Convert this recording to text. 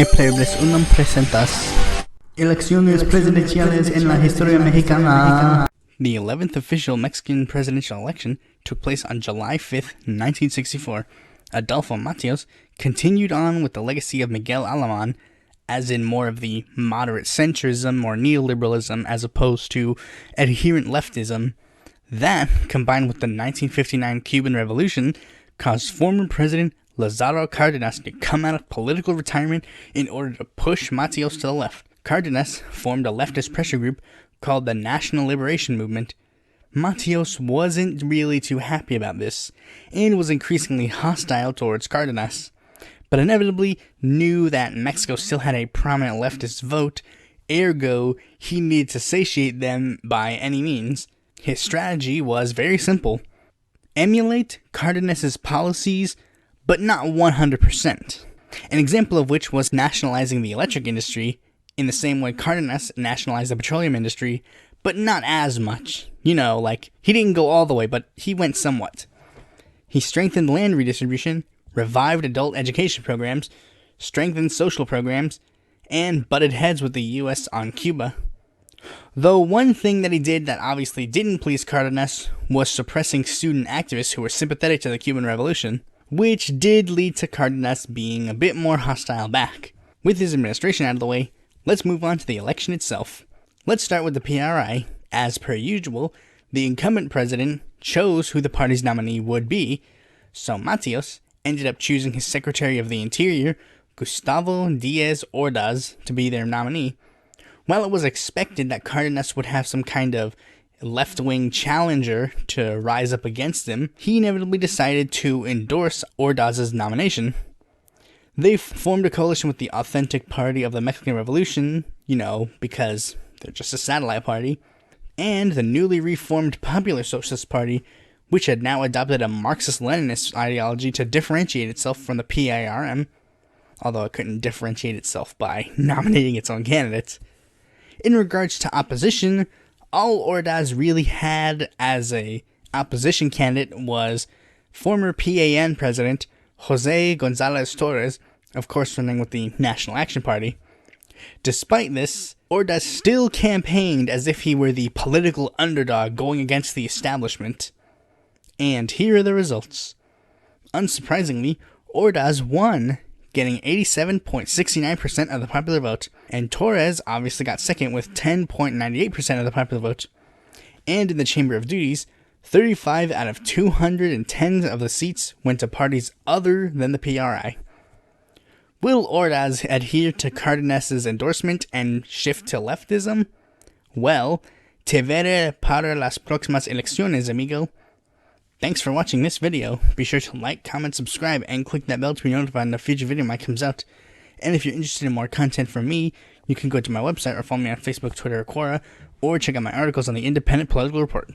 plebes unum presentas elecciones presidenciales en la historia mexicana. The 11th official Mexican presidential election took place on July 5th, 1964. Adolfo Mateos continued on with the legacy of Miguel Alemán, as in more of the moderate centrism or neoliberalism as opposed to adherent leftism. That, combined with the 1959 Cuban Revolution, caused former President Lázaro Cárdenas to come out of political retirement in order to push Mateos to the left. Cárdenas formed a leftist pressure group called the National Liberation Movement. Mateos wasn't really too happy about this, and was increasingly hostile towards Cárdenas, but inevitably knew that Mexico still had a prominent leftist vote, ergo he needed to satiate them by any means. His strategy was very simple: emulate Cárdenas' policies, but not 100%. An example of which was nationalizing the electric industry, in the same way Cárdenas nationalized the petroleum industry, but not as much. You know, like, he didn't go all the way, but he went somewhat. He strengthened land redistribution, revived adult education programs, strengthened social programs, and butted heads with the U.S. on Cuba. Though one thing that he did that obviously didn't please Cárdenas was suppressing student activists who were sympathetic to the Cuban Revolution, which did lead to Cárdenas being a bit more hostile back. With his administration out of the way, let's move on to the election itself. Let's start with the PRI. As per usual, the incumbent president chose who the party's nominee would be, so Mateos ended up choosing his Secretary of the Interior, Gustavo Díaz Ordaz, to be their nominee. While it was expected that Cárdenas would have some kind of left-wing challenger to rise up against him, he inevitably decided to endorse Ordaz's nomination. They formed a coalition with the Authentic Party of the Mexican Revolution, because they're just a satellite party, and the newly reformed Popular Socialist Party, which had now adopted a Marxist-Leninist ideology to differentiate itself from the PARM, although it couldn't differentiate itself by nominating its own candidates. In regards to opposition, all Ordaz really had as a opposition candidate was former PAN president Jose González Torres, of course running with the National Action Party. Despite this, Ordaz still campaigned as if he were the political underdog going against the establishment. And here are the results. Unsurprisingly, Ordaz won, getting 87.69% of the popular vote, and Torres obviously got second with 10.98% of the popular vote. And in the Chamber of Duties, 35 out of 210 of the seats went to parties other than the PRI. Will Ordaz adhere to Cárdenas' endorsement and shift to leftism? Well, te veré para las próximas elecciones, amigo. Thanks for watching this video. Be sure to like, comment, subscribe, and click that bell to be notified when a future video might comes out. And if you're interested in more content from me, you can go to my website or follow me on Facebook, Twitter, or Quora, or check out my articles on the Independent Political Report.